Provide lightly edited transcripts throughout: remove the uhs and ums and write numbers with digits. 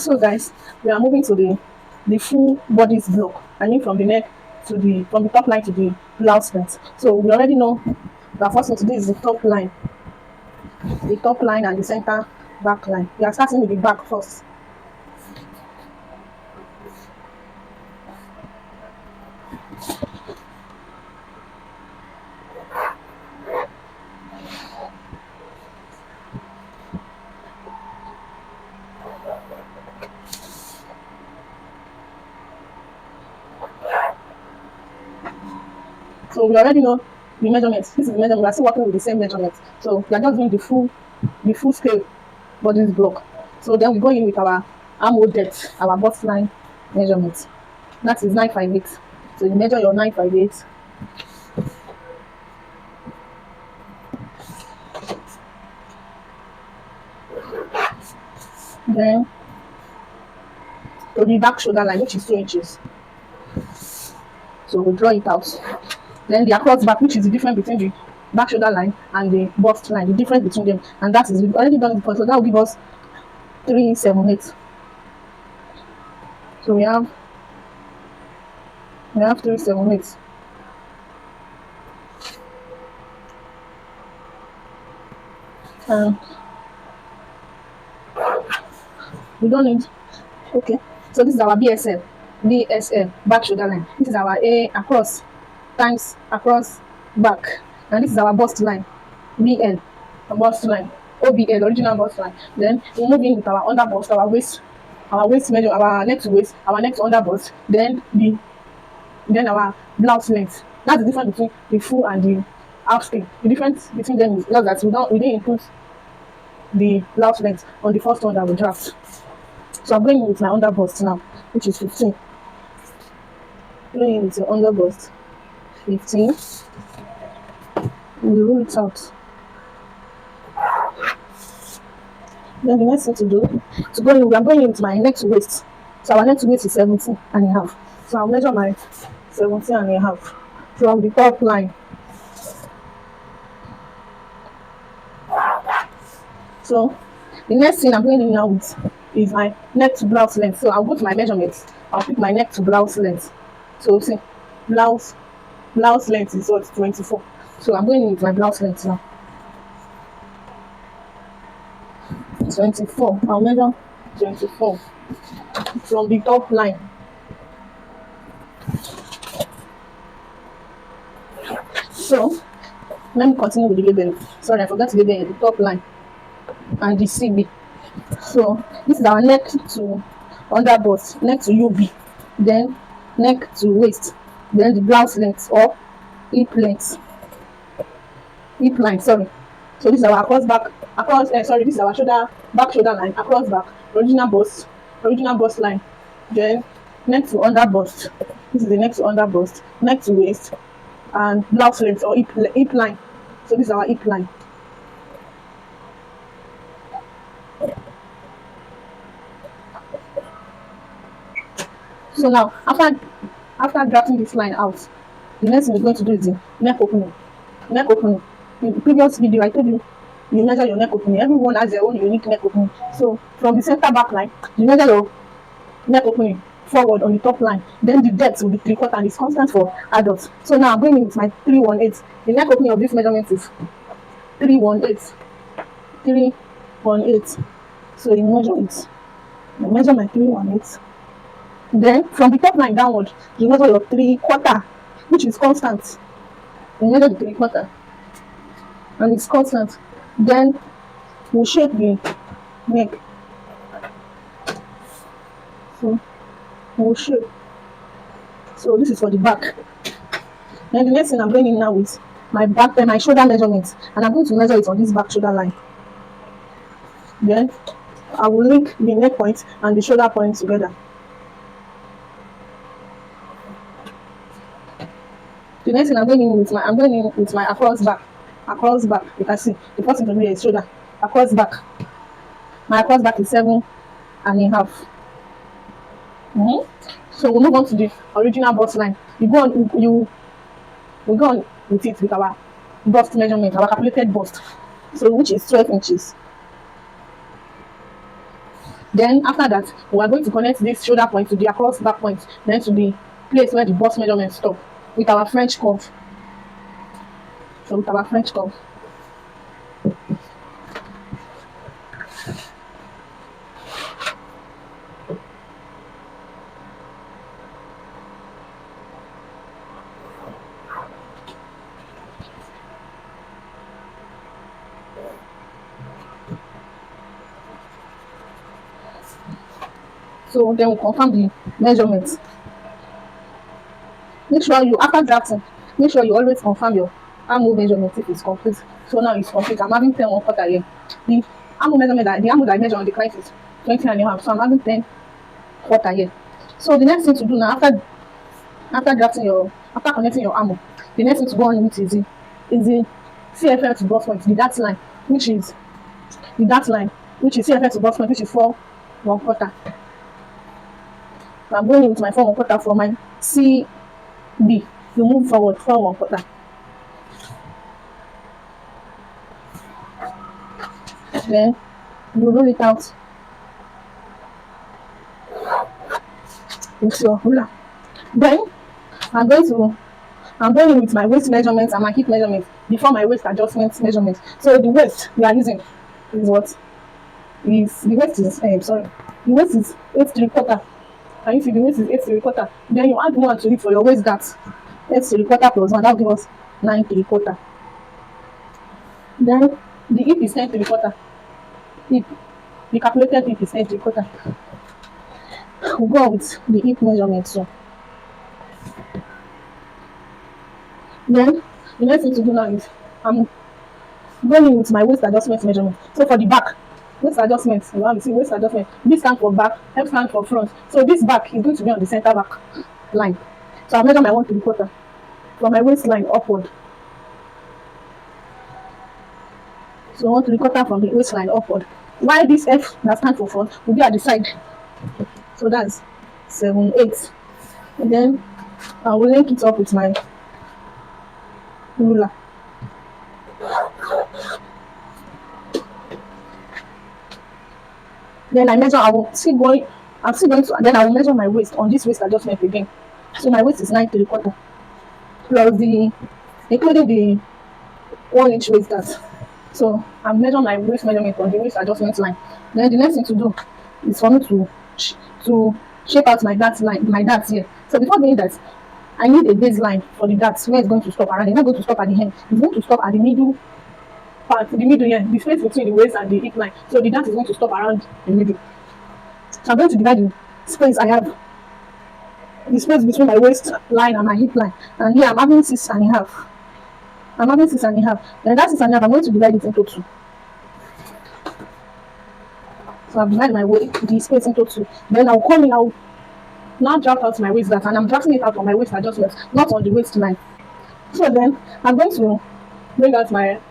So guys, we are moving to the full bodice block. I mean from the neck to the top line to the blouse length. So we already know the first thing to do is the top line and the center back line. We are starting with the back first. So we already know the measurements. This is the measurement. We are still working with the same measurements. So we are just doing the full scale bodice block. So then we go in with our armhole depth, our bust line measurement. That is 958. So you measure your 958. Then to the back shoulder line, which is 2 inches. So we draw it out. Then the across back, which is the difference between the back shoulder line and the bust line, the difference between them, and that is we've already done it before. So that will give us 378. So we have 378. We don't need. Okay. So this is our BSL back shoulder line. This is our A across times across back, and this is our bust line, BL, bust line, OBL, original bust line. Then we move in with our under bust, our waist measure, our neck to waist, our neck to under bust, then our blouse length. That's the difference between the full and the half scale. The difference between them is just that we didn't include the blouse length on the first one that we draft. So I'm going in with my under bust now, which is 15. Going in with your under bust 15. We roll it out. Then the next thing to do to go in, I'm going in with my neck to waist. So our neck to waist is 17 and a half. So I'll measure my 17 and a half from the top line. So the next thing I'm going in now with is my neck to blouse length. So I'll go to my measurements. I'll pick my neck to blouse length. So see, blouse length is what, 24. So I'm going in with my blouse length now. 24. I'll measure 24 from the top line. So let me continue with the label. Sorry, I forgot to label the top line and the CB. So this is our neck to under bust, neck to UB, then neck to waist, then the blouse length or hip length. Hip line, sorry. So this is our this is our back shoulder line, across back, original bust line. Then neck to under bust. This is the neck to under bust, neck to waist, and blouse length or hip line. So this is our hip line. So now after drafting this line out, the next thing we're going to do is the neck opening. Neck opening. In the previous video, I told you measure your neck opening. Everyone has their own unique neck opening. So from the center back line, you measure your neck opening forward on the top line. Then the depth will be 3/4 and it's constant for adults. So now I'm going in with my 318. The neck opening of this measurement is 318. 318. So you measure it. You measure my 318. Then from the top line downward, you measure your 3/4, which is constant. You measure the 3/4 and it's constant. Then we'll shape the neck. So we'll shape. So this is for the back. Then the next thing I'm going in now with my back and my shoulder measurements, and I'm going to measure it on this back shoulder line. Then I will link the neck point and the shoulder point together. The next thing I'm going in with my across back. Across back, you can see the first thing to do is shoulder. Across back. My across back is 7 and a half. So we'll move on to the original bust line. We go on with it with our bust measurement, our calculated bust. So which is 12 inches. Then after that, we are going to connect this shoulder point to the across back point, then to the place where the bust measurement stop with our French curve. So with our French curve. So then we confirm the measurements. Make sure you, after drafting, make sure you always confirm your armhole measurement if it's complete. So now it's complete. I'm having 10 1/4 here. The armhole measurement, the armhole that I measure on the client is 20 and a half. So I'm having 10 1/4 here. So the next thing to do now, after drafting your, after connecting your armhole, the next thing to go on with is the CFL to bust point, the dart line, which is CFL to bust point, which is 4 1/4. So I'm going in with my 4 1/4 for my CB. You move forward 4 1/4. Then you roll it out with your ruler. Then I'm going in with my waist measurements and my hip measurements before my waist adjustment measurement. So the waist we are using is what? The waist is 8 3/4. And if the waist is 8 3/4, then you add 1 to it for your waist dart. 8 3/4 plus 1, that will give us 9 3/4. Then the hip is 10 3/4. The calculated hip is 10 3/4. We'll go with the hip measurement. So then the next thing to do now is I'm going in with my waist adjustment measurement. So for the back, waist adjustment, you have to see waist adjustment. This stands for back, F stands for front. So this back is going to be on the center back line. So I measure my 1 3/4 from my waistline upward. So 1 3/4 from the waistline upward. While this F that stands for front will be at the side. So that's 7 8. And then I will link it up with my ruler. Then I measure, I'm still going to, then I will measure my waist on this waist adjustment again. So my waist is 9 3/4 plus including the 1-inch waist dart. So I'm measuring my waist measurement on the waist adjustment line. Then the next thing to do is for me to shape out my dart line, my darts here. So before doing that, I need a baseline for the darts where it's going to stop around. It's not going to stop at the end. It's going to stop at the middle part, the middle here, the space between the waist and the hip line. So the dart is going to stop around the middle. So I'm going to divide the space I have, the space between my waist line and my hip line. And here I'm having 6 1/2. I'm having 6 1/2. Then that 6 1/2, I'm going to divide it into 2. So I've divided the space into 2. Then I'll come in, I'll now draft out my waist dart, and I'm drafting it out on my waist adjustment, not on the waistline. So then I'm going to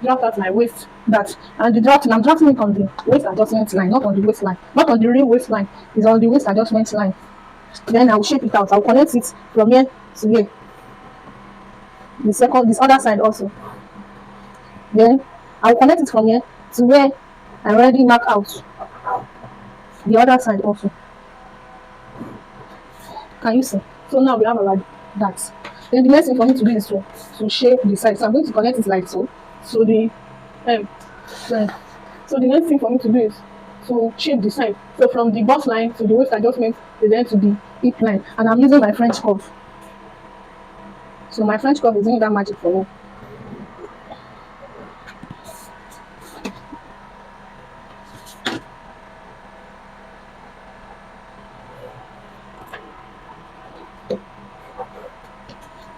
draft out my waist dart, and I'm drafting it on the waist adjustment line, not on the waistline, not on the real waistline. It's on the waist adjustment line. Then I'll shape it out. I'll connect it from here to here. This other side also. Then I'll connect it from here to where I already mark out the other side also. Can you see? So now we have our that. Then the next thing for me to do is to shape the side. So I'm going to connect it like so. So the next thing for me to do is to shape the side. So from the bust line to the waist adjustment, then to the hip line. And I'm using my French curve. So my French curve is doing that magic for me.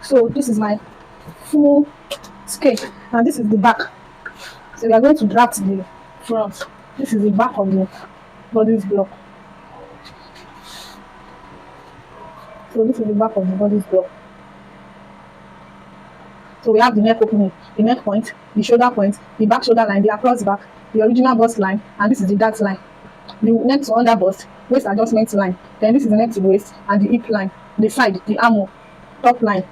So this is my full scale, and this is the back. So we are going to draft the front. This is the back of the bodice block. So this is the back of the bodice block. So we have the neck opening, the neck point, the shoulder point, the back shoulder line, the across back, the original bust line, and this is the dart line. The neck to under bust, waist adjustment line. Then this is the neck to waist and the hip line, the side, the armhole, top line,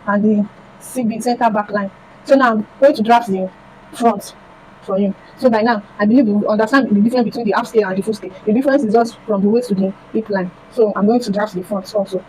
and the CB center back line. So now I'm going to draft the front for you. So by now, I believe you will understand the difference between the half scale and the full scale. The difference is just from the waist to the hip line. So I'm going to draft the front also.